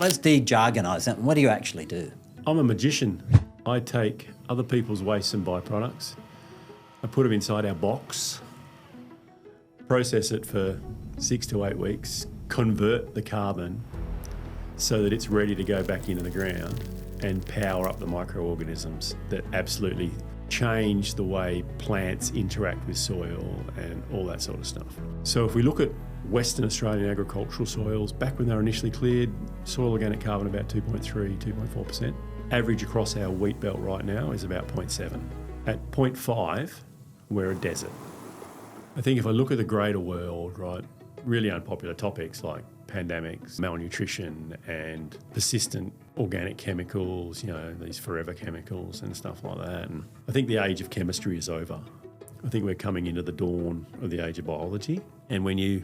Let's de-jargonise it. What do you actually do? I'm a magician. I take other people's wastes and byproducts, I put them inside our box, process it for 6 to 8 weeks, convert the carbon so that it's ready to go back into the ground and power up the microorganisms that absolutely change the way plants interact with soil and all that sort of stuff. So if we look at Western Australian agricultural soils, back when they were initially cleared, soil organic carbon about 2.3, 2.4%. Average across our wheat belt right now is about 0.7. At 0.5, we're a desert. I think if I look at the greater world, right, really unpopular topics like pandemics, malnutrition and persistent organic chemicals, you know, these forever chemicals and stuff like that. And I think the age of chemistry is over. I think we're coming into the dawn of the age of biology. And when you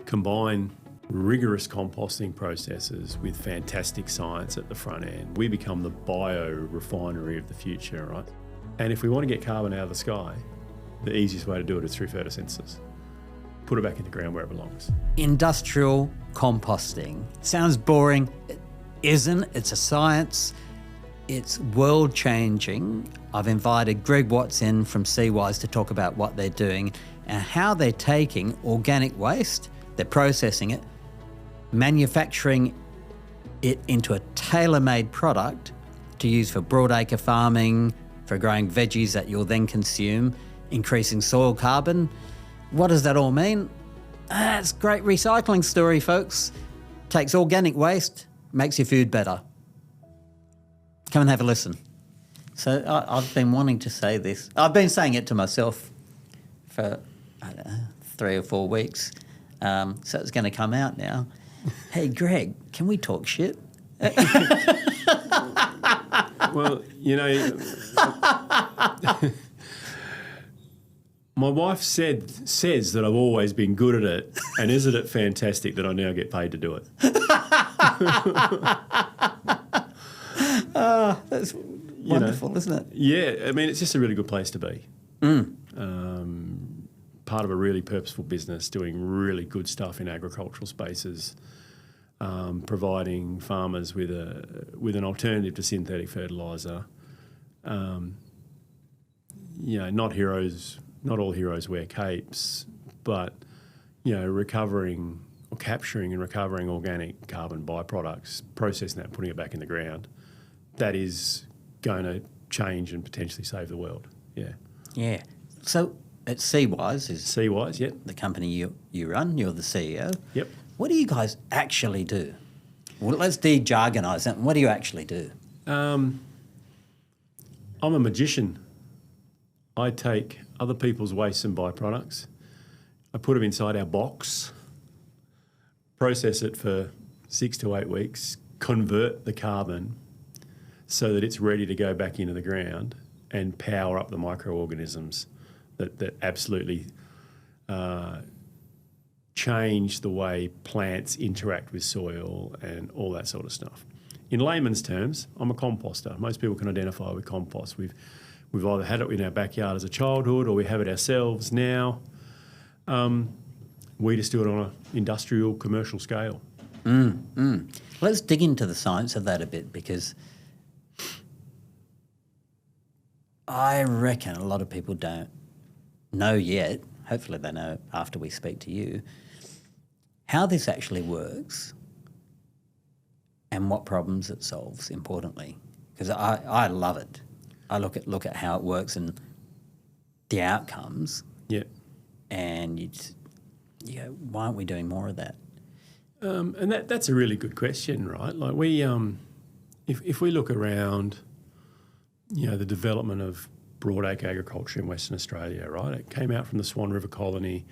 combine rigorous composting processes with fantastic science at the front end, we become the bio-refinery of the future, right? And if we want to get carbon out of the sky, the easiest way to do it is through photosynthesis. Put it back in the ground where it belongs. Industrial composting. Sounds boring. It isn't. It's a science. It's world-changing. I've invited Greg Watts in from Seawise to talk about what they're doing and how they're taking organic waste, they're processing it, manufacturing it into a tailor-made product to use for broadacre farming, for growing veggies that you'll then consume, increasing soil carbon. What does that all mean? It's a great recycling story, folks. Takes organic waste, makes your food better. Come and have a listen. So I've been wanting to say this. I've been saying it to myself for, I don't know, 3 or 4 weeks. So it's going to come out now. Hey, Greg, can we talk shit? Well, you know, my wife says that I've always been good at it, and isn't it fantastic that I now get paid to do it? That's wonderful, isn't it? Yeah, I mean, it's just a really good place to be. Part of a really purposeful business, doing really good stuff in agricultural spaces, providing farmers with an alternative to synthetic fertiliser. You know, not all heroes wear capes, but you know, capturing and recovering organic carbon byproducts, processing that, and putting it back in the ground, that is going to change and potentially save the world. Yeah. Yeah. So at Seawise yep. The company you run, you're the CEO. Yep. What do you guys actually do? Well, let's de-jargonise it. What do you actually do? I'm a magician. I take other people's wastes and byproducts, I put them inside our box, process it for 6 to 8 weeks, convert the carbon so that it's ready to go back into the ground and power up the microorganisms that absolutely change the way plants interact with soil and all that sort of stuff. In layman's terms, I'm a composter. Most people can identify with compost. We've either had it in our backyard as a childhood or we have it ourselves now. We just do it on an industrial, commercial scale. Let's dig into the science of that a bit, because I reckon a lot of people don't know yet, hopefully they know after we speak to you, how this actually works and what problems it solves, importantly. Because I love it. I look at how it works and the outcomes. Yeah. And you go, why aren't we doing more of that? And that's a really good question, right? Like we, if we look around, you know, the development of broadacre agriculture in Western Australia, right? It came out from the Swan River colony,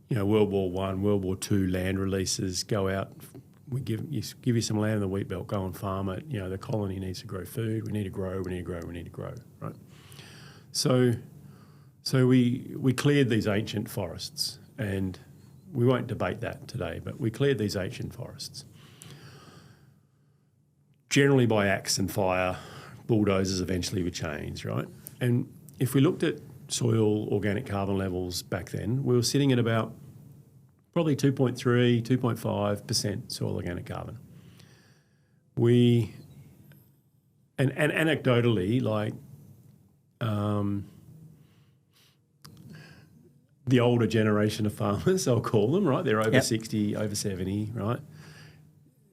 you know, World War I, World War II land releases, go out, we give you some land in the wheat belt, go and farm it. You know, the colony needs to grow food, we need to grow, right? So we cleared these ancient forests, and we won't debate that today, but we cleared these ancient forests. Generally by axe and fire, bulldozers eventually were changed, right? And if we looked at soil organic carbon levels back then, we were sitting at about probably 2.3, 2.5% soil organic carbon. and anecdotally, like the older generation of farmers, I'll call them, right? They're over 60, over 70, right?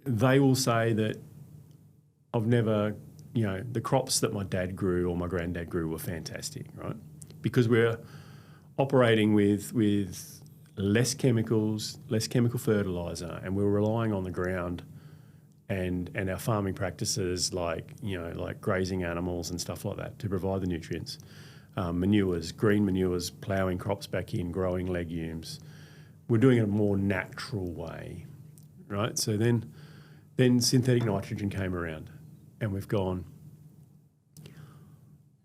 They will say that I've never, the crops that my dad grew or my granddad grew were fantastic, right? Because we're operating with less chemicals, less chemical fertiliser, and we're relying on the ground and our farming practices like grazing animals and stuff like that to provide the nutrients. Manures, green manures, ploughing crops back in, growing legumes. We're doing it a more natural way, right? So then synthetic nitrogen came around and we've gone,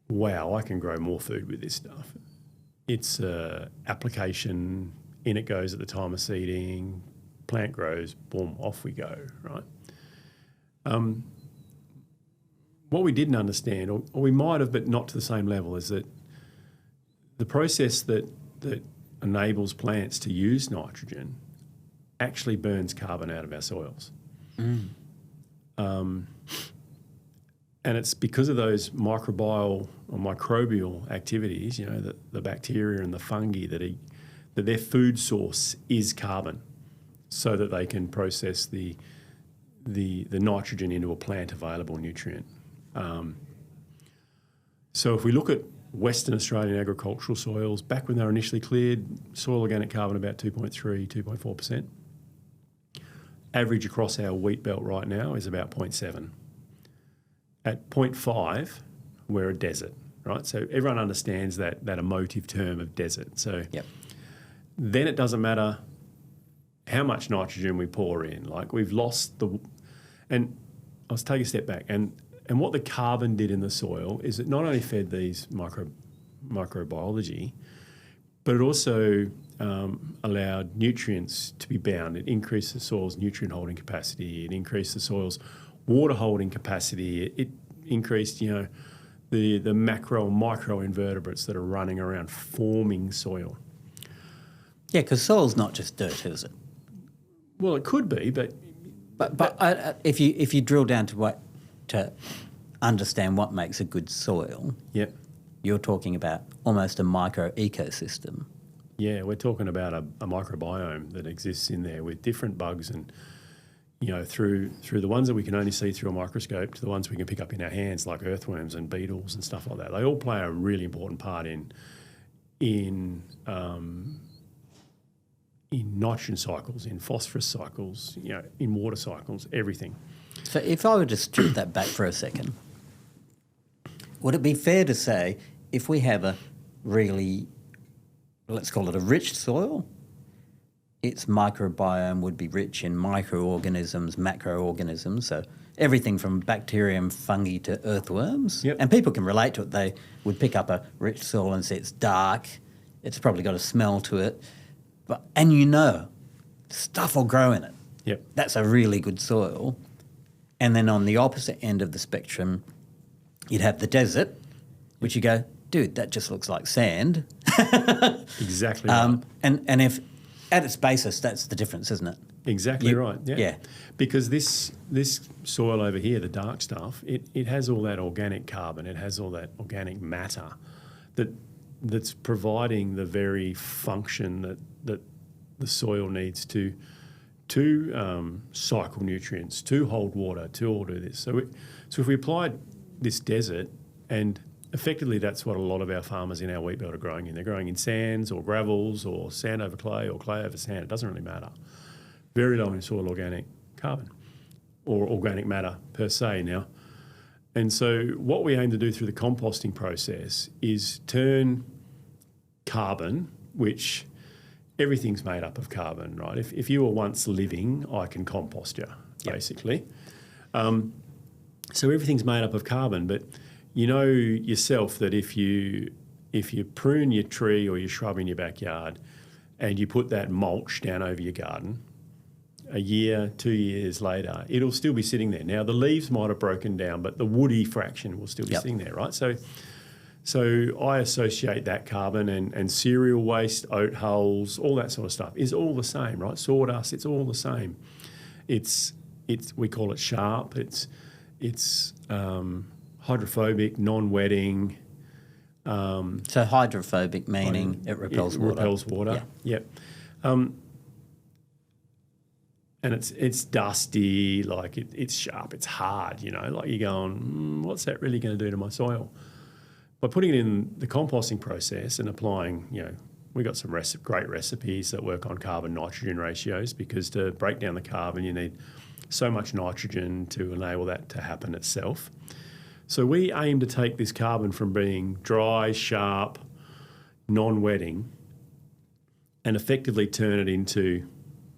wow, I can grow more food with this stuff. It's application, in it goes at the time of seeding, plant grows, boom, off we go, right? What we didn't understand, or we might have, but not to the same level, is that the process that enables plants to use nitrogen actually burns carbon out of our soils. And it's because of those microbial or microbial activities, the bacteria and the fungi that their food source is carbon, so that they can process the nitrogen into a plant available nutrient. So if we look at Western Australian agricultural soils, back when they were initially cleared, soil organic carbon about 2.3, 2.4%. Average across our wheat belt right now is about 0.7. At 0.5, we're a desert, right? So everyone understands that emotive term of desert. So then it doesn't matter how much nitrogen we pour in. Like we've lost and let's take a step back. And what the carbon did in the soil is it not only fed these microbiology, but it also allowed nutrients to be bound. It increased the soil's nutrient holding capacity. It increased the soil's water holding capacity. It increased, the macro and micro invertebrates that are running around forming soil. Yeah, because soil's not just dirt, is it? Well, it could be, but if you drill down to understand what makes a good soil, you're talking about almost a micro ecosystem. Yeah, we're talking about a microbiome that exists in there with different bugs and, through the ones that we can only see through a microscope to the ones we can pick up in our hands, like earthworms and beetles and stuff like that. They all play a really important part in nitrogen cycles, in phosphorus cycles, in water cycles, everything. So if I were to strip that back for a second, would it be fair to say if we have a really, let's call it a rich soil, its microbiome would be rich in microorganisms, macroorganisms, so everything from bacterium, fungi to earthworms. And people can relate to it. They would pick up a rich soil and say it's dark, it's probably got a smell to it, and stuff will grow in it. That's a really good soil. And then on the opposite end of the spectrum, you'd have the desert, which you go, dude, that just looks like sand. Exactly right. And if at its basis, that's the difference, isn't it? Exactly right. Yeah. Because this soil over here, the dark stuff, it has all that organic carbon, it has all that organic matter that's providing the very function that the soil needs to cycle nutrients, to hold water, to all do this. So if we applied this desert, and effectively that's what a lot of our farmers in our wheat belt are growing in. They're growing in sands or gravels or sand over clay or clay over sand. It doesn't really matter. Very low in soil organic carbon or organic matter per se now. And so what we aim to do through the composting process is turn carbon, which everything's made up of carbon, right? If you were once living, I can compost you, basically. So everything's made up of carbon, but you know yourself that if you prune your tree or your shrub in your backyard and you put that mulch down over your garden, a year, 2 years later, it'll still be sitting there. Now, the leaves might have broken down, but the woody fraction will still be sitting there, right? So I associate that carbon and cereal waste, oat hulls, all that sort of stuff is all the same, right? Sawdust, it's all the same. It's we call it sharp. It's hydrophobic, non-wetting. So hydrophobic meaning it repels water. Repels water. Yeah. Yep. And it's dusty, like it's sharp, it's hard, like you're going, what's that really going to do to my soil? By putting it in the composting process and applying, we got some great recipes that work on carbon-nitrogen ratios, because to break down the carbon, you need so much nitrogen to enable that to happen itself. So we aim to take this carbon from being dry, sharp, non-wetting, and effectively turn it into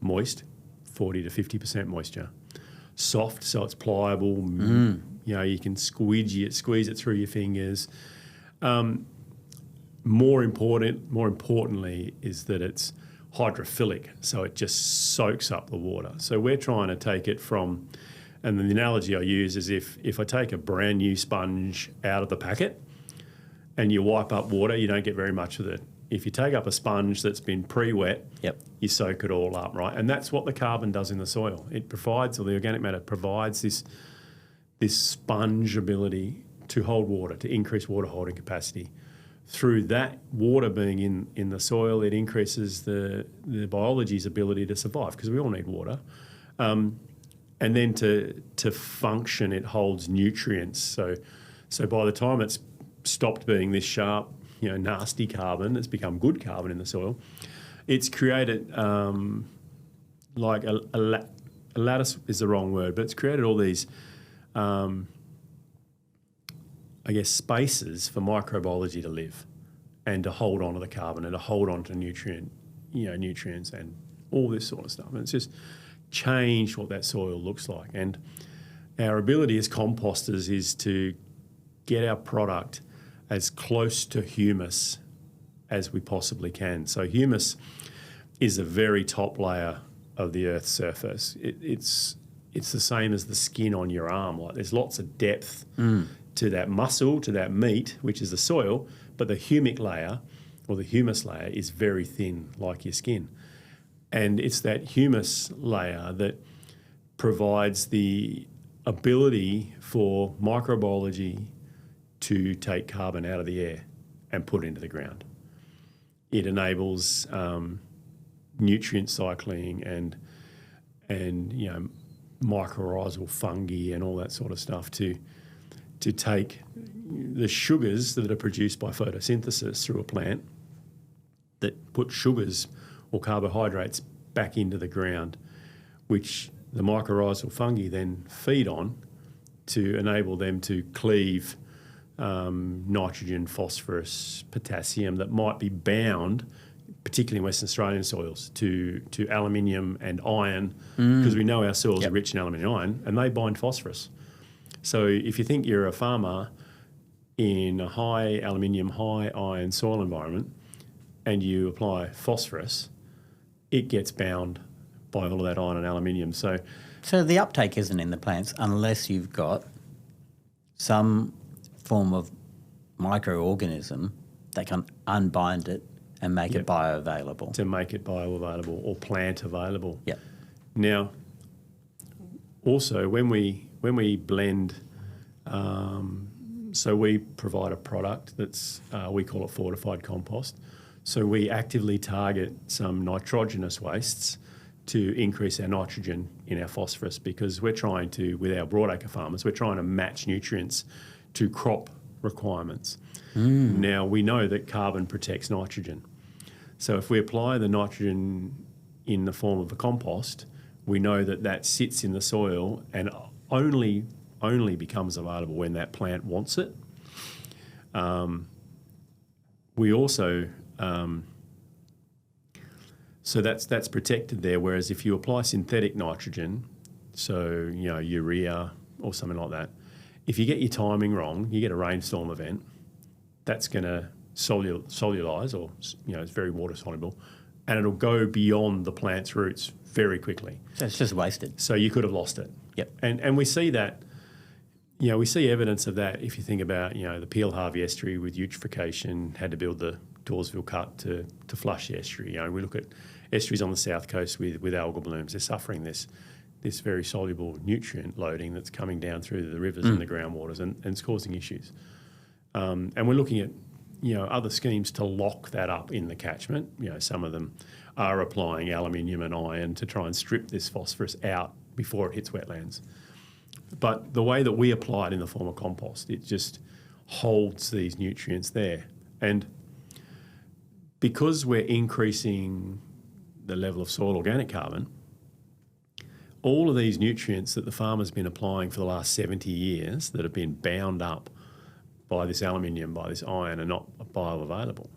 moist, 40 to 50% moisture. Soft, so it's pliable. You can squeeze it through your fingers. More importantly, is that it's hydrophilic, so it just soaks up the water. So we're trying to take it from, and the analogy I use is if I take a brand new sponge out of the packet and you wipe up water, you don't get very much of it. If you take up a sponge that's been pre-wet, you soak it all up, right? And that's what the carbon does in the soil. It provides, or the organic matter provides this sponge ability to hold water, to increase water holding capacity. Through that water being in the soil, it increases the biology's ability to survive, because we all need water. And then to function, it holds nutrients. So by the time it's stopped being this sharp, nasty carbon, it's become good carbon in the soil. It's created like a lattice is the wrong word, but it's created all these, spaces for microbiology to live and to hold on to the carbon and to hold on to nutrients and all this sort of stuff. And it's just changed what that soil looks like. And our ability as composters is to get our product as close to humus as we possibly can. So humus is the very top layer of the Earth's surface. It's the same as the skin on your arm. Like, there's lots of depth to that muscle, to that meat, which is the soil, but the humic layer or the humus layer is very thin, like your skin. And it's that humus layer that provides the ability for microbiology to take carbon out of the air and put it into the ground. It enables nutrient cycling and mycorrhizal fungi and all that sort of stuff to take the sugars that are produced by photosynthesis through a plant, that put sugars or carbohydrates back into the ground, which the mycorrhizal fungi then feed on to enable them to cleave nitrogen, phosphorus, potassium that might be bound, particularly in Western Australian soils, to aluminium and iron, because we know our soils are rich in aluminium and iron, and they bind phosphorus. So if you think you're a farmer in a high aluminium, high iron soil environment and you apply phosphorus, it gets bound by all of that iron and aluminium. So the uptake isn't in the plants unless you've got some form of microorganism that can unbind it and make it bioavailable. To make it bioavailable or plant available. Yep. Now, also when we blend, so we provide a product that's, we call it fortified compost. So we actively target some nitrogenous wastes to increase our nitrogen in our phosphorus, because we're trying to, with our broadacre farmers, we're trying to match nutrients to crop requirements. Now, we know that carbon protects nitrogen. So if we apply the nitrogen in the form of a compost, we know that that sits in the soil and only becomes available when that plant wants it. We also, so that's protected there, whereas if you apply synthetic nitrogen, so urea or something like that, if you get your timing wrong, you get a rainstorm event, that's going to solulise, or it's very water soluble, and it'll go beyond the plant's roots very quickly. So it's just wasted. So you could have lost it. Yep. And we see that, we see evidence of that if you think about, the Peel Harvey estuary with eutrophication, had to build the Dawesville cut to flush the estuary. We look at estuaries on the south coast with algal blooms. They're suffering this this very soluble nutrient loading that's coming down through the rivers and the groundwaters, and it's causing issues. And we're looking at, other schemes to lock that up in the catchment. Some of them are applying aluminium and iron to try and strip this phosphorus out before it hits wetlands. But the way that we apply it in the form of compost, it just holds these nutrients there. And because we're increasing the level of soil organic carbon, all of these nutrients that the farmer's been applying for the last 70 years that have been bound up by this aluminium, by this iron, are not bioavailable.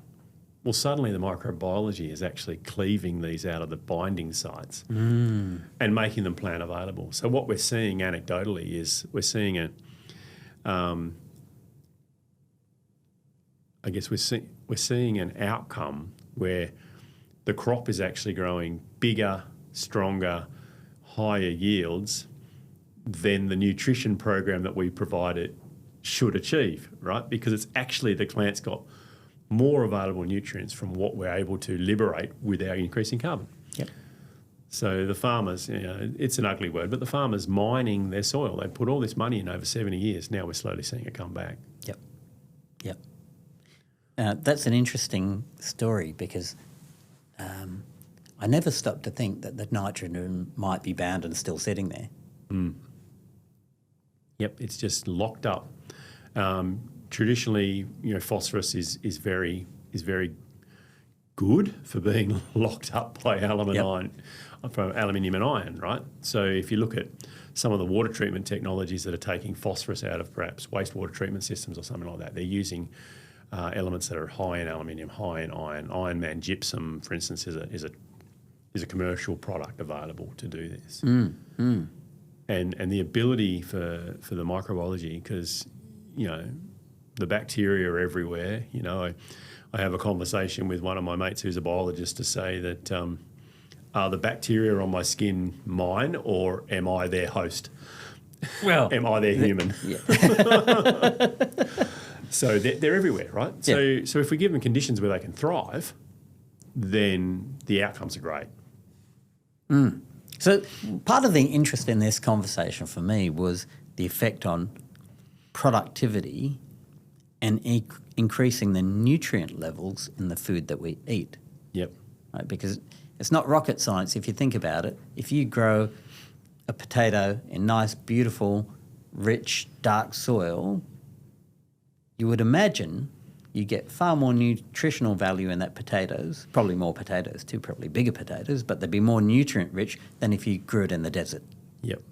Well, suddenly the microbiology is actually cleaving these out of the binding sites and making them plant available. So what we're seeing anecdotally is we're seeing we're seeing an outcome where the crop is actually growing bigger, stronger, higher yields than the nutrition program that we provided should achieve, right? Because it's actually the plant's got more available nutrients from what we're able to liberate with our increasing carbon. Yep. So the farmers, it's an ugly word, but the farmers mining their soil. They put all this money in over 70 years. Now we're slowly seeing it come back. Yep. Yep. That's an interesting story because I never stopped to think that the nitrogen might be bound and still sitting there. Yep, it's just locked up. Traditionally, phosphorus is very good for being locked up by aluminium and iron, right? So if you look at some of the water treatment technologies that are taking phosphorus out of perhaps wastewater treatment systems or something like that, they're using elements that are high in aluminium, high in iron. Iron Man gypsum, for instance, is a commercial product available to do this. And the ability for the microbiology, because the bacteria are everywhere. I have a conversation with one of my mates who's a biologist to say that are the bacteria on my skin mine or am I their host? Well, am I their human? Yeah. So they're everywhere, right? Yeah. So if we give them conditions where they can thrive, then the outcomes are great. So part of the interest in this conversation for me was the effect on productivity and increasing the nutrient levels in the food that we eat. Yep. Right? Because it's not rocket science if you think about it. If you grow a potato in nice, beautiful, rich, dark soil, you would imagine you get far more nutritional value in that potatoes, probably more potatoes too, probably bigger potatoes, but they'd be more nutrient rich than if you grew it in the desert. Yep.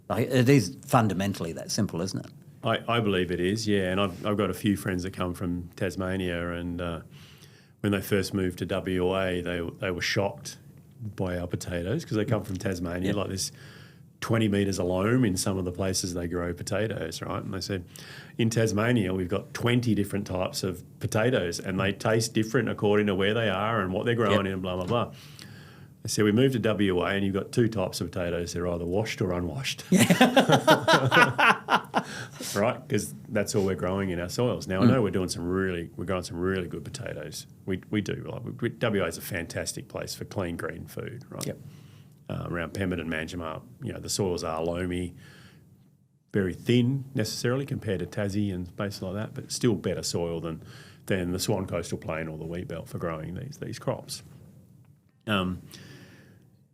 Like, it is fundamentally that simple, isn't it? I believe it is, yeah. And I've got a few friends that come from Tasmania, and when they first moved to WA, they were shocked by our potatoes because they come from Tasmania, like this 20 metres a loam in some of the places they grow potatoes, right? And they said, in Tasmania, we've got 20 different types of potatoes and they taste different according to where they are and what they're growing in and blah, blah, blah. They said, we moved to WA and you've got two types of potatoes. They're either washed or unwashed. Right? Because that's all we're growing in our soils. Now, I know we're growing some really good potatoes. We do. WA is a fantastic place for clean, green food, right? Yep. Around Pemberton, Manjimup, the soils are loamy, very thin necessarily compared to Tassie and places like that, but still better soil than the Swan Coastal Plain or the wheat belt for growing these crops. And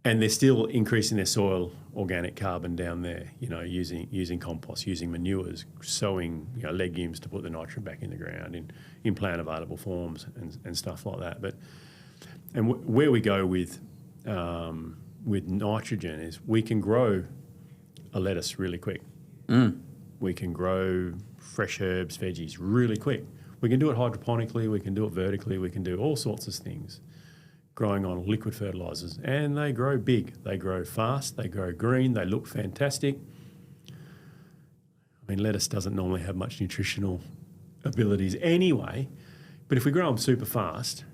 they're still increasing their soil organic carbon down there, using compost, using manures, sowing legumes to put the nitrogen back in the ground in plant available forms and stuff like that. Where we go with nitrogen is we can grow a lettuce really quick. We can grow fresh herbs, veggies really quick. We can do it hydroponically, we can do it vertically, we can do all sorts of things growing on liquid fertilisers. And they grow big, they grow fast, they grow green, they look fantastic. I mean, lettuce doesn't normally have much nutritional abilities anyway, but if we grow them super fast,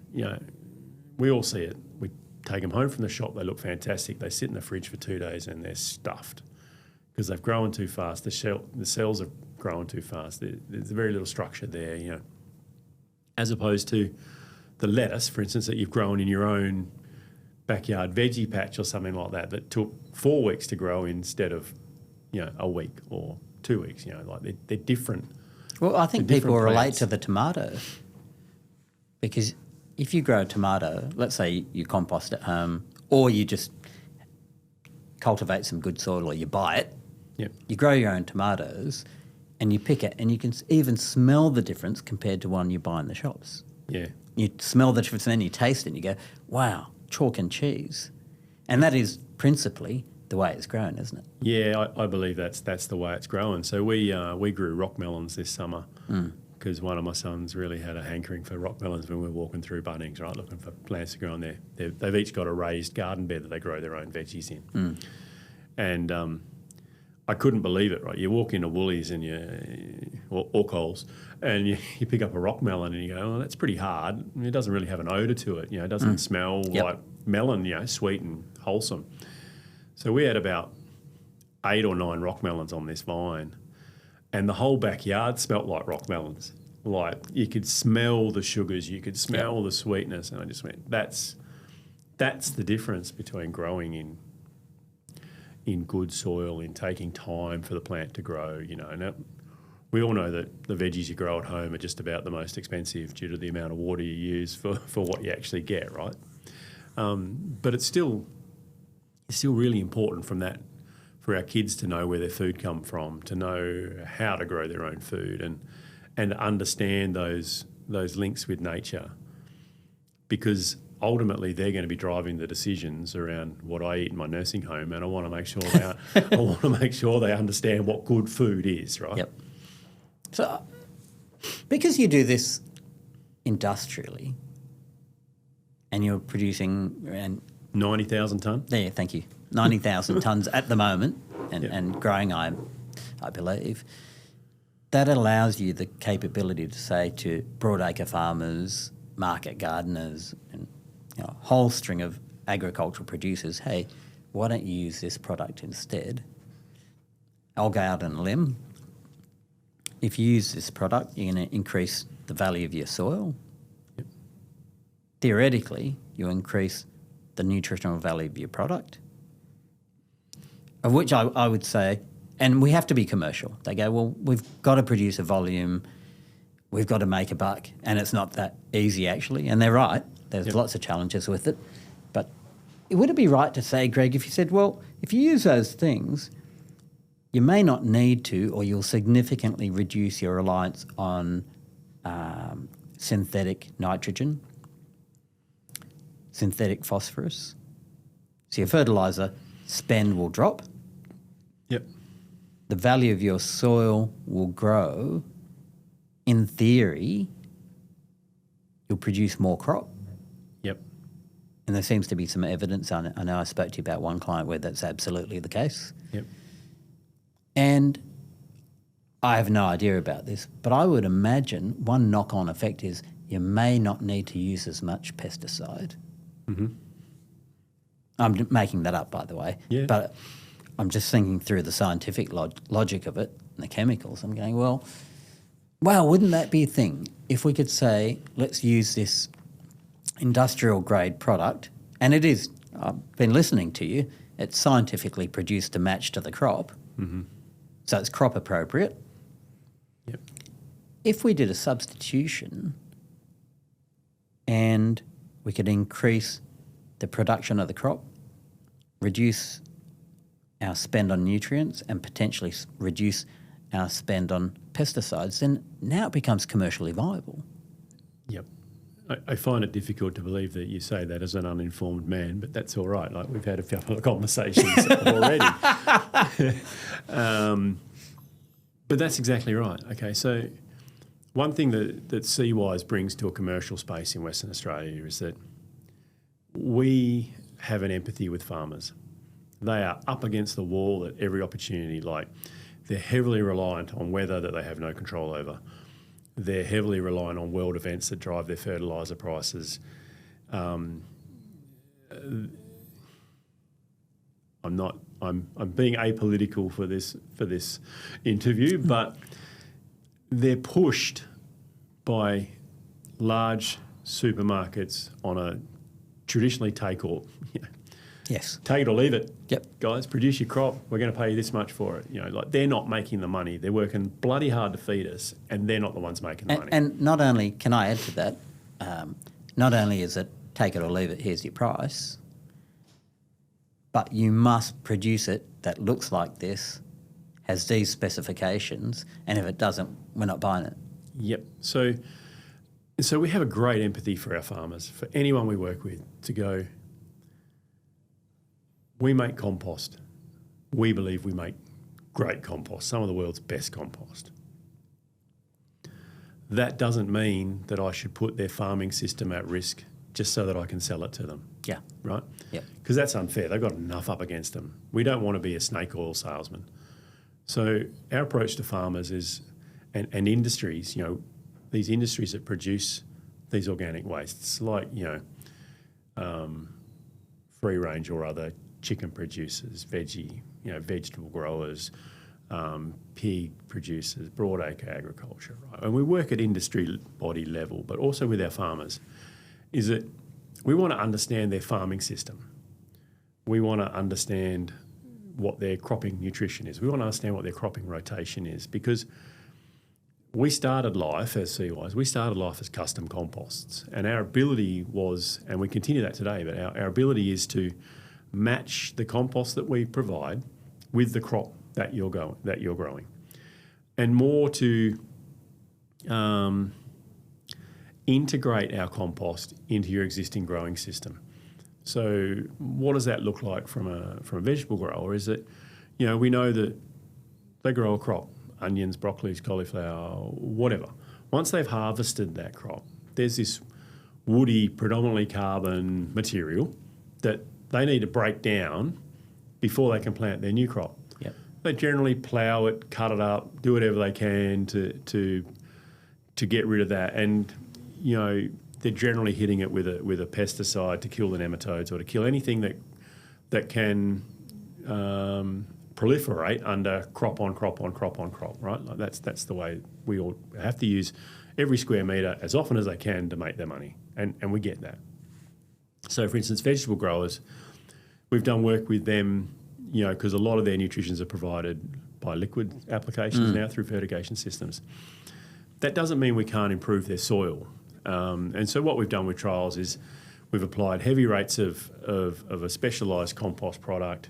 we all see it. We take them home from the shop, they look fantastic. They sit in the fridge for 2 days and they're stuffed because they've grown too fast. The cells have grown too fast. There's very little structure there, as opposed to the lettuce, for instance, that you've grown in your own backyard veggie patch or something like that took 4 weeks to grow instead of, a week or 2 weeks. Like they're different. Well, I think They're people different relate plants. to the tomato, because if you grow a tomato, let's say you compost at home or you just cultivate some good soil or you buy it, Yep. you grow your own tomatoes and you pick it and you can even smell the difference compared to one you buy in the shops. Yeah. You smell the difference and then you taste it and you go, wow, chalk and cheese. And that is principally the way it's grown, isn't it? Yeah, I believe that's the way it's growing. So we grew rock melons this summer because one of my sons really had a hankering for rock melons when we were walking through Bunnings, right, looking for plants to grow on there. They've each got a raised garden bed that they grow their own veggies in. And I couldn't believe it, right? You walk into Woolies and or Coles and you pick up a rock melon and you go, oh, that's pretty hard. It doesn't really have an odour to it. It doesn't smell like melon, sweet and wholesome. So we had about 8 or 9 rock melons on this vine and the whole backyard smelt like rock melons. Like you could smell the sugars, you could smell the sweetness. And I just went, that's the difference between growing in good soil, in taking time for the plant to grow, And we all know that the veggies you grow at home are just about the most expensive due to the amount of water you use for what you actually get, right? But it's still really important for our kids to know where their food come from, to know how to grow their own food and understand those links with nature, because ultimately they're going to be driving the decisions around what I eat in my nursing home, and I want to make sure they understand what good food is, right? Yep. So because you do this industrially and you're producing around 90,000 tonne? Yeah, thank you. 90,000 tonnes at the moment and growing, I believe. That allows you the capability to say to broadacre farmers, market gardeners and a whole string of agricultural producers, hey, why don't you use this product instead? I'll go out on a limb. If you use this product, you're going to increase the value of your soil. Yep. Theoretically, you increase the nutritional value of your product, of which I would say, and we have to be commercial. They go, well, we've got to produce a volume, we've got to make a buck, and it's not that easy actually, and they're right. There's lots of challenges with it. But would it be right to say, Greg, if you said, well, if you use those things, you may not need to, or you'll significantly reduce your reliance on synthetic nitrogen, synthetic phosphorus. So your fertiliser spend will drop. Yep. The value of your soil will grow. In theory, you'll produce more crop. Yep. And there seems to be some evidence. I know I spoke to you about one client where that's absolutely the case. Yep. And I have no idea about this, but I would imagine one knock-on effect is you may not need to use as much pesticide. Mm-hmm. I'm making that up, by the way. Yeah. But I'm just thinking through the scientific logic of it and the chemicals. I'm going, well, wow, wouldn't that be a thing? If we could say, let's use this industrial grade product, and it is, I've been listening to you, it's scientifically produced to match to the crop, so it's crop appropriate. Yep. If we did a substitution and we could increase the production of the crop, reduce our spend on nutrients and potentially reduce our spend on pesticides, then now it becomes commercially viable. Yep. I find it difficult to believe that you say that as an uninformed man, but that's all right. Like we've had a couple of conversations already. But that's exactly right. Okay, so one thing that Seawise brings to a commercial space in Western Australia is that we have an empathy with farmers. They are up against the wall at every opportunity. Like they're heavily reliant on weather that they have no control over. They're heavily reliant on world events that drive their fertiliser prices. I'm being apolitical for this interview, but they're pushed by large supermarkets on a traditionally take or Yes. take it or leave it. Yep. Guys, produce your crop. We're going to pay you this much for it. Like they're not making the money. They're working bloody hard to feed us, and they're not the ones making the money. And not only, can I add to that, not only is it take it or leave it, here's your price, but you must produce it that looks like this, has these specifications, and if it doesn't, we're not buying it. Yep. So we have a great empathy for our farmers, for anyone we work with, to go, we make compost. We believe we make great compost, some of the world's best compost. That doesn't mean that I should put their farming system at risk just so that I can sell it to them. Yeah. Right? Yep. Because that's unfair. They've got enough up against them. We don't want to be a snake oil salesman. So our approach to farmers is, and industries, these industries that produce these organic wastes, like, free range or other chicken producers, vegetable growers, pig producers, broadacre agriculture, right? And we work at industry body level, but also with our farmers, is that we want to understand their farming system. We want to understand what their cropping nutrition is. We want to understand what their cropping rotation is, because we started life as CYs, we started life as custom composts, and our ability was, and we continue that today, but our ability is to match the compost that we provide with the crop that you're growing, and more to integrate our compost into your existing growing system. So what does that look like from a vegetable grower? Is that, we know that they grow a crop, onions, broccolis, cauliflower, whatever. Once they've harvested that crop, there's this woody, predominantly carbon material that they need to break down before they can plant their new crop. Yep. They generally plough it, cut it up, do whatever they can to get rid of that. And, they're generally hitting it with a pesticide to kill the nematodes or to kill anything that can proliferate under crop on crop on crop on crop, right? Like that's the way we all have to use every square metre as often as they can to make their money, and we get that. So, for instance, vegetable growers, we've done work with them, because a lot of their nutritions are provided by liquid applications now through fertigation systems. That doesn't mean we can't improve their soil. And so what we've done with trials is we've applied heavy rates of a specialised compost product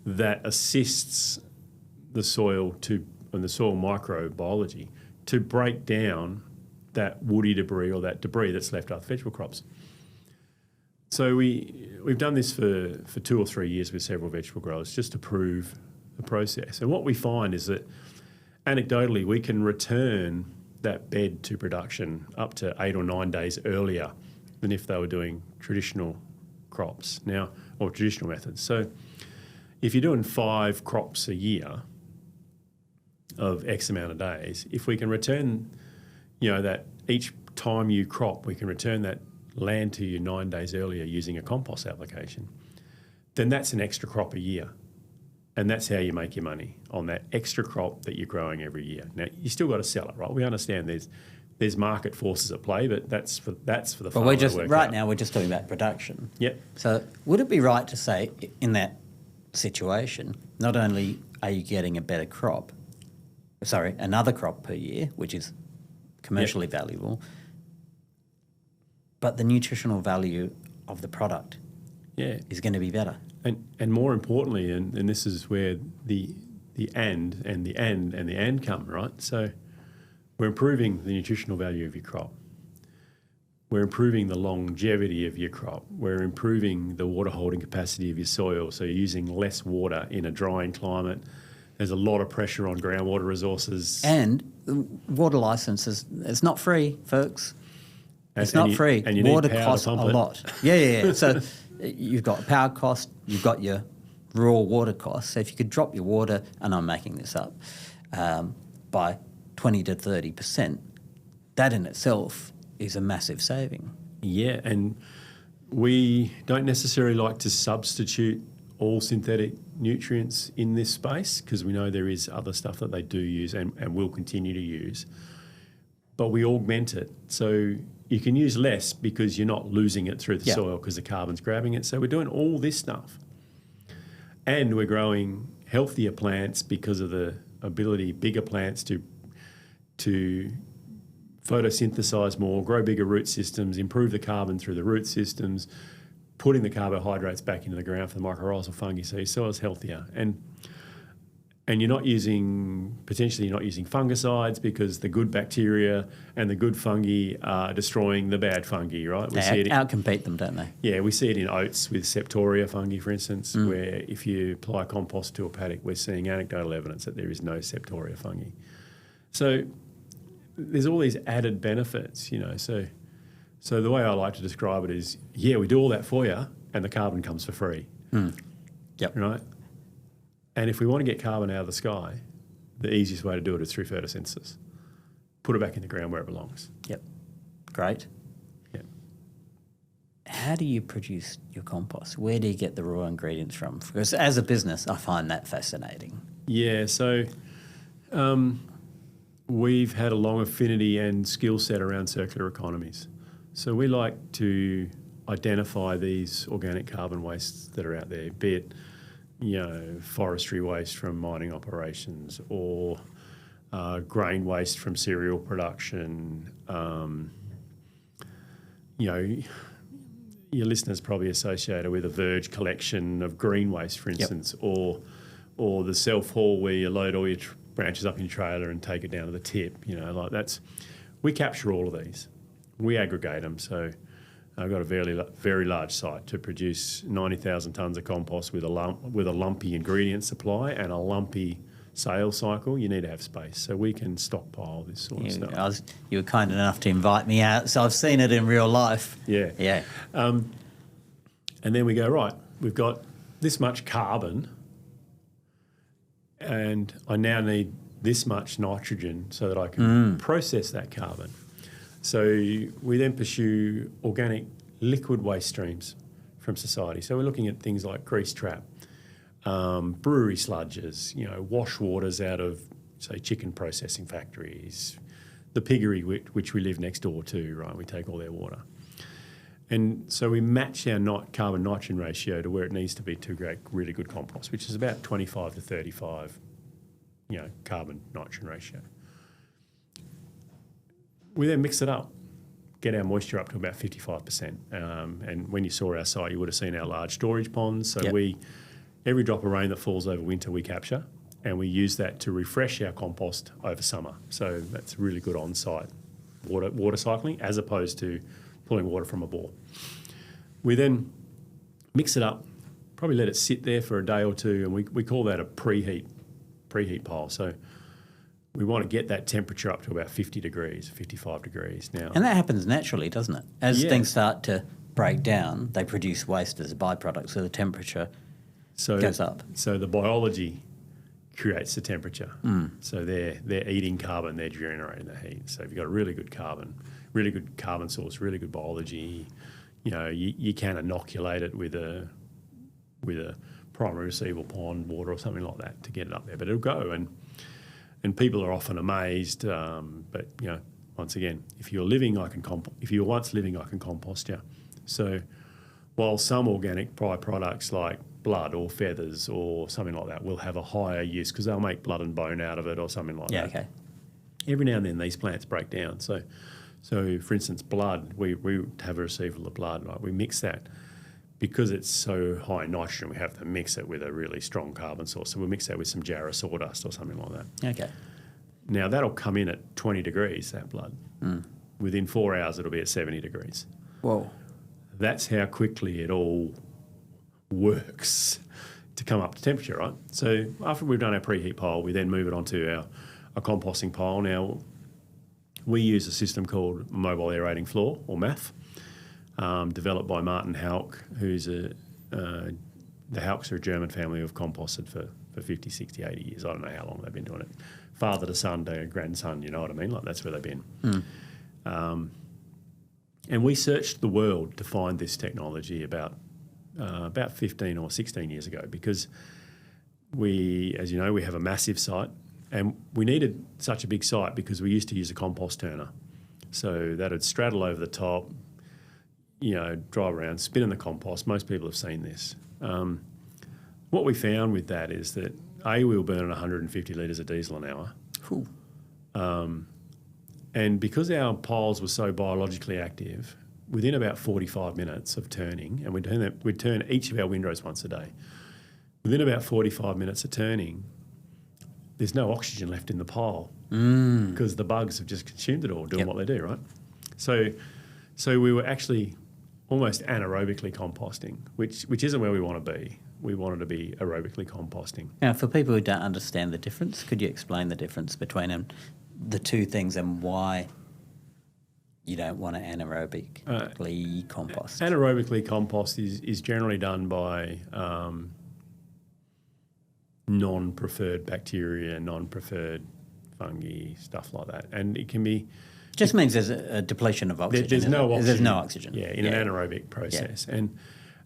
that assists the soil and the soil microbiology to break down that woody debris or that debris that's left after vegetable crops. So we've done this for 2 or 3 years with several vegetable growers just to prove the process. And what we find is that anecdotally we can return that bed to production up to 8 or 9 days earlier than if they were doing traditional crops now, or traditional methods. So if you're doing 5 crops a year of X amount of days, if we can return, that each time you crop, we can return that land to you 9 days earlier using a compost application, then that's an extra crop a year. And that's how you make your money, on that extra crop that you're growing every year. Now, you still got to sell it, right? We understand there's market forces at play, but that's for the farmer Well, to work right out. now we're just talking about production. Yep. So would it be right to say in that situation, not only are you getting another crop per year, which is commercially valuable, but the nutritional value of the product is going to be better. And more importantly, and this is where the and come, right? So we're improving the nutritional value of your crop. We're improving the longevity of your crop. We're improving the water holding capacity of your soil. So you're using less water in a drying climate. There's a lot of pressure on groundwater resources. And water licenses, it's not free, folks. It's not free. And you water need power costs to pump a it. lot. Yeah. So you've got power cost, you've got your raw water costs. So if you could drop your water, and I'm making this up, by 20 to 30%, that in itself is a massive saving. Yeah, and we don't necessarily like to substitute all synthetic nutrients in this space, because we know there is other stuff that they do use and will continue to use. but we augment it. So you can use less because you're not losing it through the soil because the carbon's grabbing it. So we're doing all this stuff. And we're growing healthier plants because of the ability, bigger plants to photosynthesize more, grow bigger root systems, improve the carbon through the root systems, putting the carbohydrates back into the ground for the mycorrhizal fungi. So your soil's healthier. And you're not using fungicides because the good bacteria and the good fungi are destroying the bad fungi, right? They outcompete them, don't they? Yeah, we see it in oats with Septoria fungi, for instance, where if you apply compost to a paddock, we're seeing anecdotal evidence that there is no Septoria fungi. So there's all these added benefits, So the way I like to describe it is, we do all that for you and the carbon comes for free. Yep. Right? And if we want to get carbon out of the sky, the easiest way to do it is through photosynthesis. Put it back in the ground where it belongs. Yep. Great. Yep. How do you produce your compost? Where do you get the raw ingredients from? Because as a business, I find that fascinating. Yeah, so we've had a long affinity and skill set around circular economies. So we like to identify these organic carbon wastes that are out there, be it forestry waste from mining operations or grain waste from cereal production. Your listeners probably associated with a Verge collection of green waste, for instance, or the self-haul where you load all your branches up in your trailer and take it down to the tip. We capture all of these. We aggregate them. So I've got a very large site to produce 90,000 tonnes of compost with a lumpy ingredient supply and a lumpy sales cycle. You need to have space, so we can stockpile this sort of stuff. You were kind enough to invite me out, so I've seen it in real life. Yeah. And then we go, right, we've got this much carbon and I now need this much nitrogen so that I can process that carbon. So we then pursue organic liquid waste streams from society. So we're looking at things like grease trap, brewery sludges, wash waters out of, say, chicken processing factories, the piggery which we live next door to, right? We take all their water. And so we match our carbon nitrogen ratio to where it needs to be to create really good compost, which is about 25 to 35, carbon nitrogen ratio. We then mix it up, get our moisture up to about 55%. And when you saw our site, you would have seen our large storage ponds. So every drop of rain that falls over winter, we capture, and we use that to refresh our compost over summer. So that's really good on-site water cycling as opposed to pulling water from a bore. We then mix it up, probably let it sit there for a day or two, and we call that a preheat pile. So we want to get that temperature up to about 50 degrees, 55 degrees now. And that happens naturally, doesn't it? As things start to break down, they produce waste as a byproduct, so the temperature goes up. So the biology creates the temperature. So they're eating carbon, they're generating the heat. So if you've got a really good carbon source, really good biology, you can inoculate it with a primary receivable pond water or something like that to get it up there. But it'll go, and people are often amazed. But once again, if you're once living, I can compost you. So while some organic byproducts like blood or feathers or something like that will have a higher use because they'll make blood and bone out of it or something like that. Yeah, okay. Every now and then these plants break down. So for instance, blood, we have a receivable of blood. Right? We mix that. Because it's so high in nitrogen, we have to mix it with a really strong carbon source. So we'll mix that with some Jarrah sawdust or something like that. Okay. Now, that'll come in at 20 degrees, that blood. Within 4 hours, it'll be at 70 degrees. Whoa. That's how quickly it all works to come up to temperature, right? So after we've done our preheat pile, we then move it onto our composting pile. Now, we use a system called Mobile Aerating Floor, or MAF. Developed by Martin Hauck, who's the Haucks are a German family who've composted for 50, 60, 80 years. I don't know how long they've been doing it. Father to son to grandson, you know what I mean? Like that's where they've been. And we searched the world to find this technology about 15 or 16 years ago because we, as you know, we have a massive site And we needed such a big site because we used to use a compost turner. So that'd straddle over the top, drive around, spin in the compost. Most people have seen this. What we found with that is that, we were burning 150 litres of diesel an hour. And because our piles were so biologically active, within about 45 minutes of turning, and we'd turn each of our windrows once a day, within about 45 minutes of turning, there's no oxygen left in the pile because the bugs have just consumed it all, doing what they do, right? So we were actually almost anaerobically composting, which isn't where we want to be. We wanted to be aerobically composting. Now, for people who don't understand the difference, could you explain the difference between the two things and why you don't want to anaerobically compost? Anaerobically compost is generally done by non-preferred bacteria, non-preferred fungi, stuff like that. And it can be... Just means there's a depletion of oxygen. There's no oxygen. There's no oxygen. Yeah, in an anaerobic process. Yeah.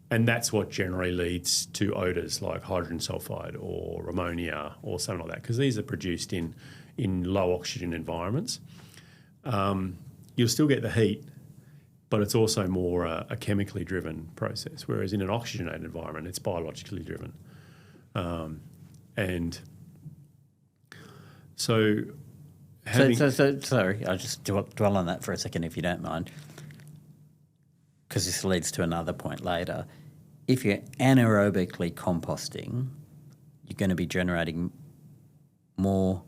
And that's what generally leads to odours like hydrogen sulfide or ammonia or something like that, because these are produced in low oxygen environments. You'll still get the heat, but it's also more a chemically driven process, whereas in an oxygenated environment, it's biologically driven. And so... Sorry, I'll just dwell on that for a second if you don't mind, because this leads to another point later. If you're anaerobically composting, you're going to be generating more,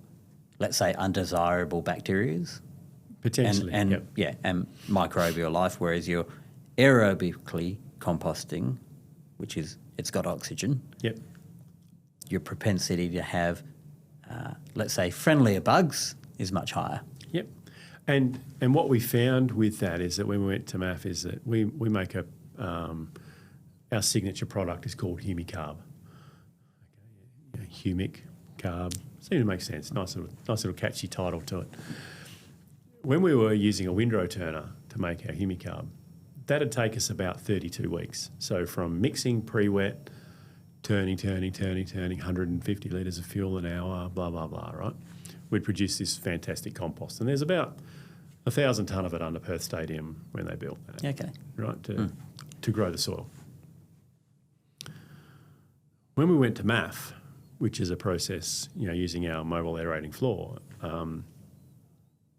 let's say, undesirable bacteria. Potentially, and microbial life, whereas you're aerobically composting, which is, it's got oxygen. Yep. Your propensity to have, let's say, friendlier bugs is much higher. Yep. And what we found with that is that when we went to MAF is that we make our signature product is called Humicarb. Humic, carb, seemed to make sense. Nice little catchy title to it. When we were using a windrow turner to make our Humicarb, that'd take us about 32 weeks. So from mixing pre-wet, turning, 150 litres of fuel an hour, blah, blah, blah, right? We'd produce this fantastic compost. And there's about 1,000 tonne of it under Perth Stadium when they built that. Okay. Right, to grow the soil. When we went to MAF, which is a process, using our mobile aerating floor,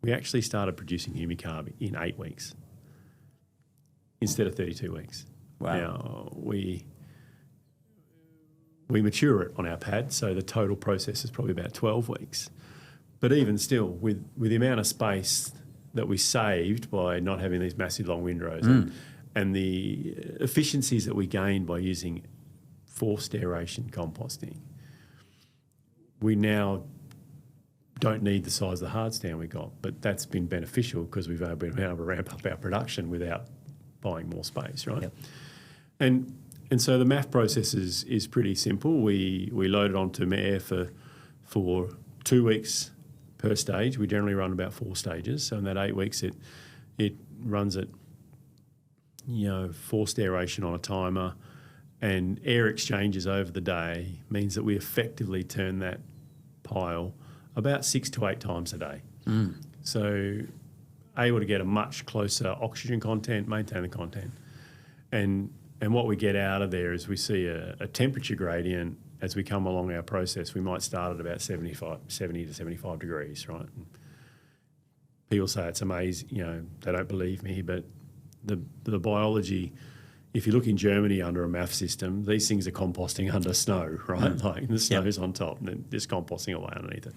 we actually started producing Humicarb in 8 weeks instead of 32 weeks. Wow. Now, we mature it on our pad, so the total process is probably about 12 weeks. But even still, with the amount of space that we saved by not having these massive long windrows and the efficiencies that we gained by using forced aeration composting, we now don't need the size of the hard stand we got, but that's been beneficial because we've been able to ramp up our production without buying more space, right? Yep. And so the MAF process is pretty simple. We load it onto air for 2 weeks per stage. We generally run about 4 stages. So in that 8 weeks, it runs at forced aeration on a timer, and air exchanges over the day means that we effectively turn that pile about 6 to 8 times a day. So able to get a much closer oxygen content, maintain the content. And what we get out of there is we see a temperature gradient as we come along our process. We might start at about 70 to 75 degrees, right? And people say it's amazing, they don't believe me, but the biology, if you look in Germany under a MAF system, these things are composting under snow, right? Like the snow's on top and then just composting away underneath it.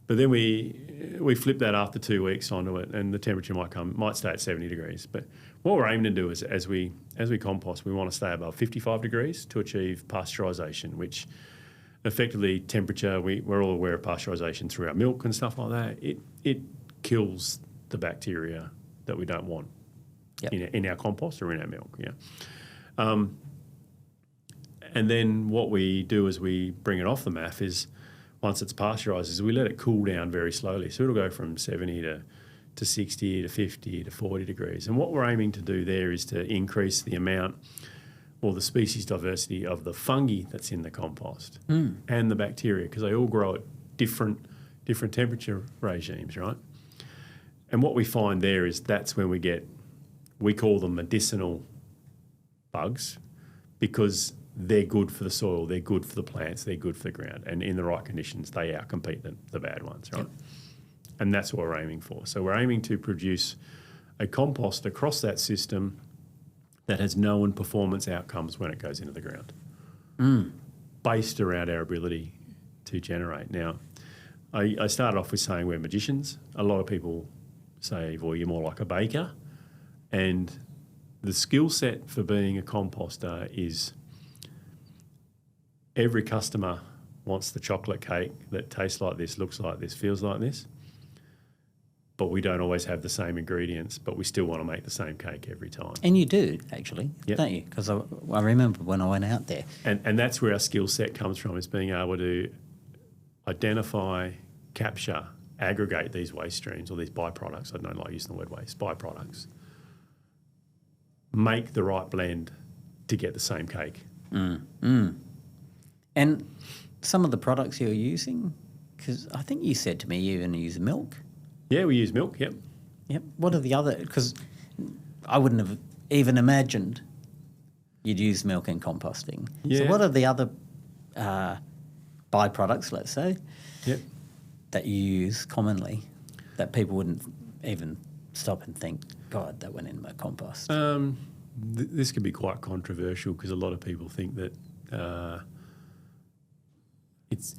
But then we flip that after 2 weeks onto it, and the temperature might stay at 70 degrees. But what we're aiming to do is as we compost, we want to stay above 55 degrees to achieve pasteurisation, which effectively temperature, we're all aware of pasteurisation through our milk and stuff like that. It kills the bacteria that we don't want in our compost or in our milk. And then what we do as we bring it off the MAF is, once it's pasteurised, is we let it cool down very slowly. So it'll go from 70 to 60 to 50 to 40 degrees. And what we're aiming to do there is to increase the amount or the species diversity of the fungi that's in the compost and the bacteria, because they all grow at different temperature regimes, right? And what we find there is that's when we call them medicinal bugs, because they're good for the soil, they're good for the plants, they're good for the ground, and in the right conditions, they outcompete the bad ones, right? Yep. And that's what we're aiming for. So we're aiming to produce a compost across that system that has known performance outcomes when it goes into the ground, based around our ability to generate. Now, I started off with saying we're magicians. A lot of people say, well, you're more like a baker. And the skill set for being a composter is every customer wants the chocolate cake that tastes like this, looks like this, feels like this. But we don't always have the same ingredients, but we still want to make the same cake every time. And you do, actually, don't you? Because I remember when I went out there. And that's where our skill set comes from, is being able to identify, capture, aggregate these waste streams or these byproducts. I don't like using the word waste, byproducts. Make the right blend to get the same cake. And some of the products you're using, because I think you said to me you're going to use milk. Yeah, we use milk, yep. Yep. What are the other, because I wouldn't have even imagined you'd use milk in composting. Yeah. So what are the other byproducts, let's say, that you use commonly that people wouldn't even stop and think, God, that went in my compost? This could be quite controversial because a lot of people think that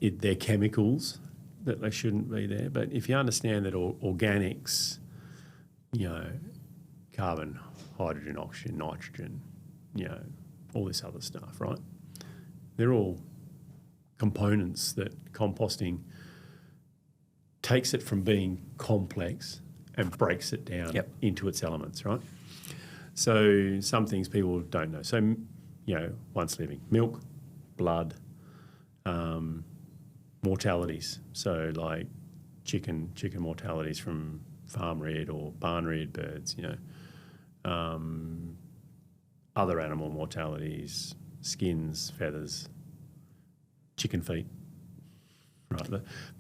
they're chemicals, that they shouldn't be there. But if you understand that organics, carbon, hydrogen, oxygen, nitrogen, all this other stuff, right? They're all components that composting takes it from being complex and breaks it down into its elements, right? So some things people don't know. So, once living, milk, blood, mortalities. So like chicken mortalities from farm-reared or barn-reared birds, other animal mortalities, skins, feathers, chicken feet, right?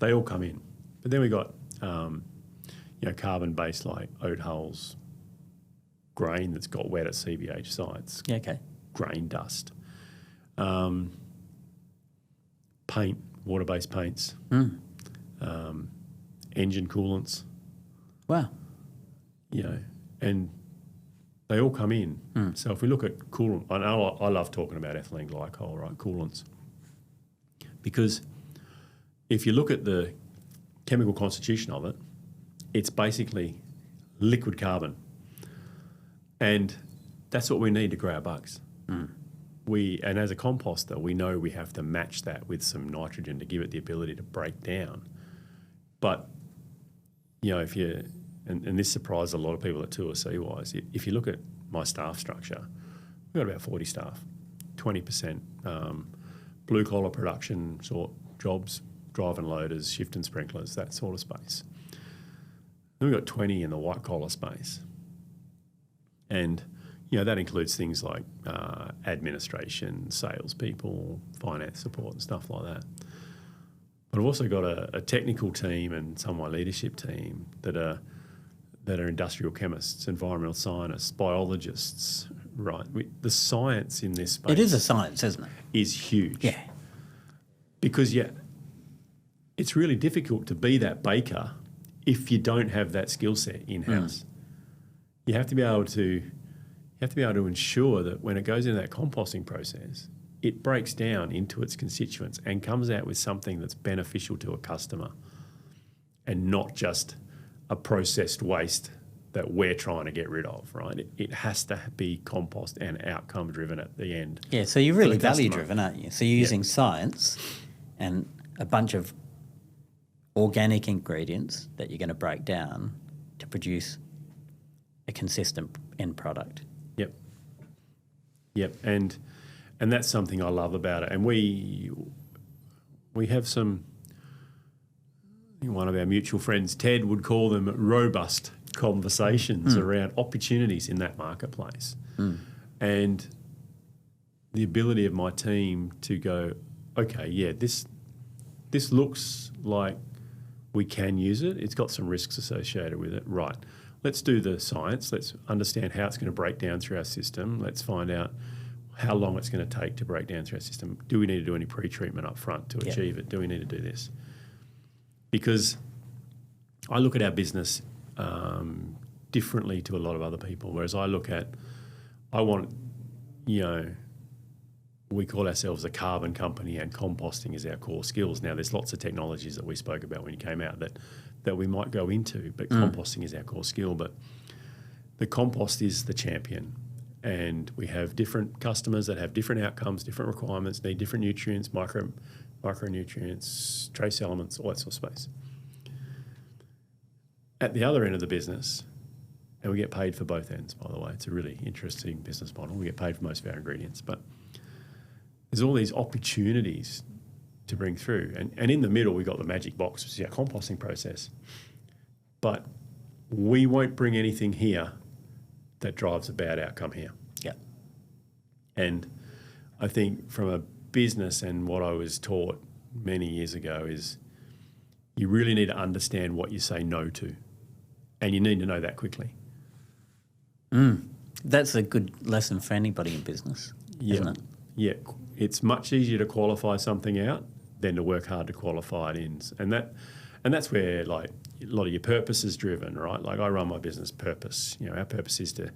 They all come in. But then we got, carbon-based like oat hulls, grain that's got wet at CBH sites, grain dust, paint, water-based paints, engine coolants. Wow. And they all come in. So if we look at coolant, I know I love talking about ethylene glycol, right, coolants, because if you look at the chemical constitution of it, it's basically liquid carbon. And that's what we need to grow our bugs. And as a composter, we know we have to match that with some nitrogen to give it the ability to break down. But, if you, and this surprised a lot of people at 2C-wise, if you look at my staff structure, we've got about 40 staff, 20% blue-collar production sort jobs, driving loaders, shift and sprinklers, that sort of space. Then we've got 20 in the white-collar space. And that includes things like administration, salespeople, finance support and stuff like that. But I've also got a technical team and some of my leadership team that are industrial chemists, environmental scientists, biologists, right? The science in this space... It is a science, isn't it? ...is huge. Yeah. Because, it's really difficult to be that baker if you don't have that skill set in-house. You have to be able to ensure that when it goes into that composting process, it breaks down into its constituents and comes out with something that's beneficial to a customer and not just a processed waste that we're trying to get rid of, right? It has to be compost and outcome driven at the end. Yeah, so you're really value driven, aren't you? So you're using science and a bunch of organic ingredients that you're going to break down to produce a consistent end product. Yep, and that's something I love about it. And we have some, I think one of our mutual friends, Ted, would call them robust conversations around opportunities in that marketplace. And the ability of my team to go, okay, this looks like we can use it. It's got some risks associated with it. Right. Let's do the science. Let's understand how it's going to break down through our system. Let's find out how long it's going to take to break down through our system. Do we need to do any pre-treatment up front to achieve it? Do we need to do this? Because I look at our business differently to a lot of other people, whereas I want, we call ourselves a carbon company and composting is our core skills. Now, there's lots of technologies that we spoke about when you came out that we might go into, but composting is our core skill. But the compost is the champion. And we have different customers that have different outcomes, different requirements, need different nutrients, micronutrients, trace elements, all that sort of space. At the other end of the business, and we get paid for both ends, by the way. It's a really interesting business model. We get paid for most of our ingredients, but there's all these opportunities to bring through. And in the middle, we've got the magic box, which is our composting process. But we won't bring anything here that drives a bad outcome here. Yeah. And I think from a business and what I was taught many years ago is you really need to understand what you say no to. And you need to know that quickly. That's a good lesson for anybody in business, isn't it? Yeah. It's much easier to qualify something out than to work hard to qualify it in. And that's where like a lot of your purpose is driven, right? Like I run my business purpose. Our purpose is to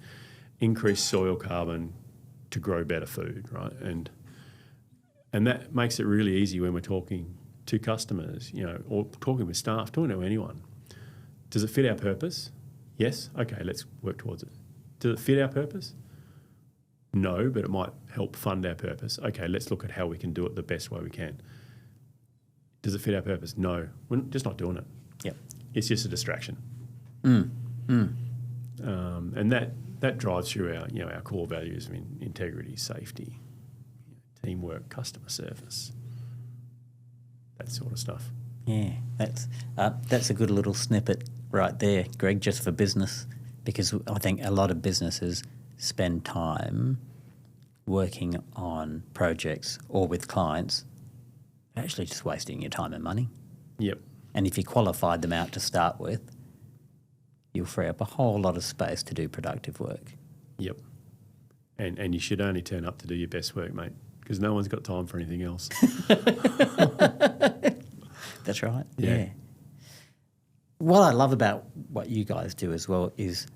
increase soil carbon to grow better food, right? And that makes it really easy when we're talking to customers, or talking with staff, talking to anyone. Does it fit our purpose? Yes. Okay, let's work towards it. Does it fit our purpose? No, but it might help fund our purpose. Okay, let's look at how we can do it the best way we can. Does it fit our purpose? No, we're just not doing it. Yep. It's just a distraction. And that drives through our core values. I mean, integrity, safety, teamwork, customer service, that sort of stuff. Yeah, that's a good little snippet right there, Greg, just for business, because I think a lot of businesses spend time working on projects or with clients, actually just wasting your time and money. Yep. And if you qualified them out to start with, you'll free up a whole lot of space to do productive work. Yep. And you should only turn up to do your best work, mate, because no one's got time for anything else. That's right. Yeah. What I love about what you guys do as well is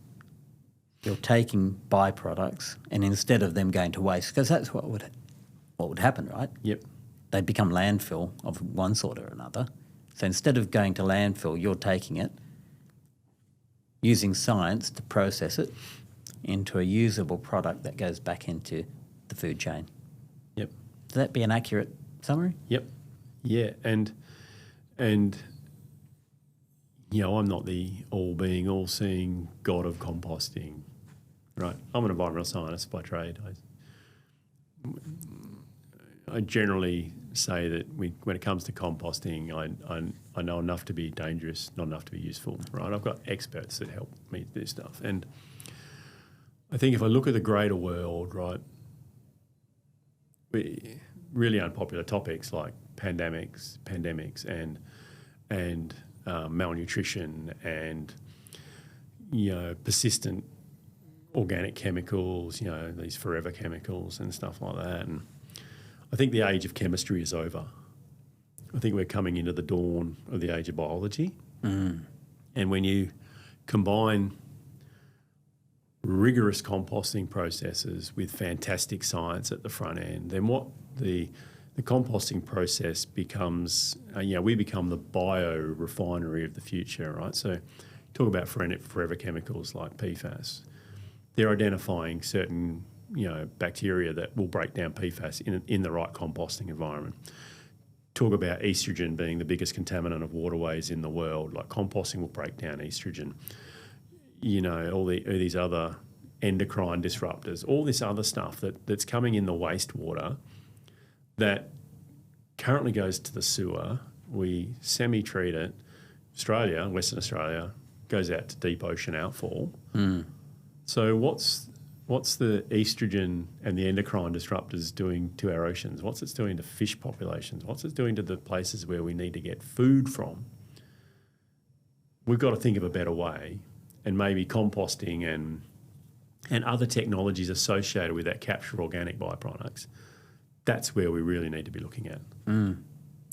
you're taking byproducts and instead of them going to waste, because that's what would happen, right? Yep. They'd become landfill of one sort or another. So instead of going to landfill, you're taking it, using science to process it into a usable product that goes back into the food chain. Yep. Would that be an accurate summary? Yep. Yeah, and I'm not the all-being, all-seeing God of composting, right? I'm an environmental scientist by trade. I generally say that when it comes to composting, I know enough to be dangerous, not enough to be useful, right? I've got experts that help me do stuff. And I think if I look at the greater world, right, really unpopular topics like pandemics and malnutrition and persistent organic chemicals, these forever chemicals and stuff like that. And I think the age of chemistry is over. I think we're coming into the dawn of the age of biology. And when you combine rigorous composting processes with fantastic science at the front end, then what the composting process becomes, we become the bio-refinery of the future, right? So talk about forever chemicals like PFAS. They're identifying certain bacteria that will break down PFAS in the right composting environment. Talk about estrogen being the biggest contaminant of waterways in the world. Like composting will break down estrogen. All these other endocrine disruptors, all this other stuff that's coming in the wastewater that currently goes to the sewer. We semi-treat it. Australia, Western Australia, goes out to deep ocean outfall. So what's What's the estrogen and the endocrine disruptors doing to our oceans? What's it doing to fish populations? What's it doing to the places where we need to get food from? We've got to think of a better way, and maybe composting and other technologies associated with that capture organic byproducts. That's where we really need to be looking at.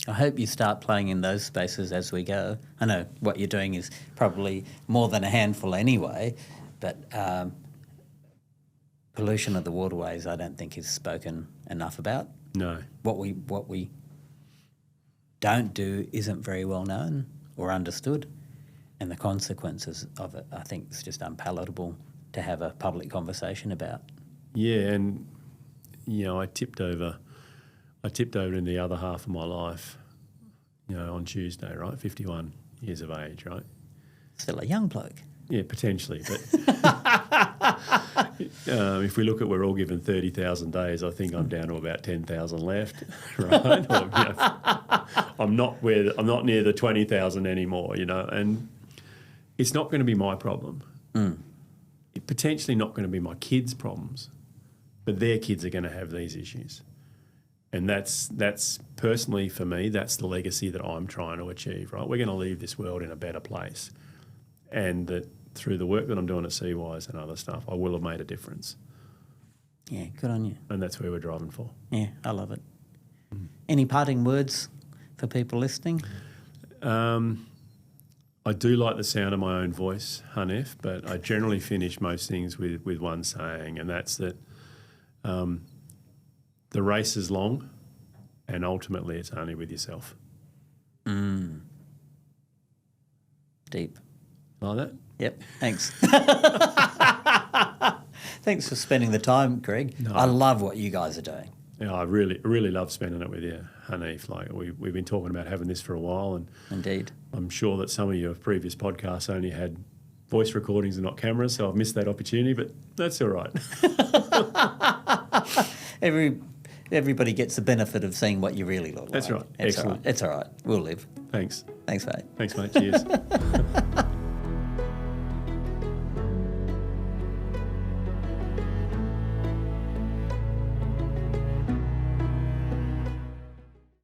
I hope you start playing in those spaces as we go. I know what you're doing is probably more than a handful anyway, but pollution of the waterways I don't think is spoken enough about. No. What we don't do isn't very well known or understood, and the consequences of it, I think, is just unpalatable to have a public conversation about. Yeah, and I tipped over in the other half of my life, on Tuesday, right? 51 years of age, right? Still a young bloke. Yeah, potentially. But if we look at we're all given 30,000 days, I think I'm down to about 10,000 left, right? I'm not near the 20,000 anymore, and it's not going to be my problem. It's potentially not going to be my kids' problems, but their kids are going to have these issues. And that's personally for me, that's the legacy that I'm trying to achieve, right? We're going to leave this world in a better place. And that through the work that I'm doing at Seawise and other stuff, I will have made a difference. Yeah, good on you. And that's where we're driving for. Yeah, I love it. Any parting words for people listening? I do like the sound of my own voice, Hanif, but I generally finish most things with one saying, and that's that the race is long and ultimately it's only with yourself. Deep. Like that? Yep, thanks. Thanks for spending the time, Greg. No. I love what you guys are doing. Yeah, I really love spending it with you, Hanif. Like we've been talking about having this for a while, and Indeed. I'm sure that some of your previous podcasts only had voice recordings and not cameras, so I've missed that opportunity, but that's all right. Everybody gets the benefit of seeing what you really look like. That's right. It's Excellent. All right. It's all right. We'll live. Thanks. Thanks, mate. Thanks, mate. Cheers.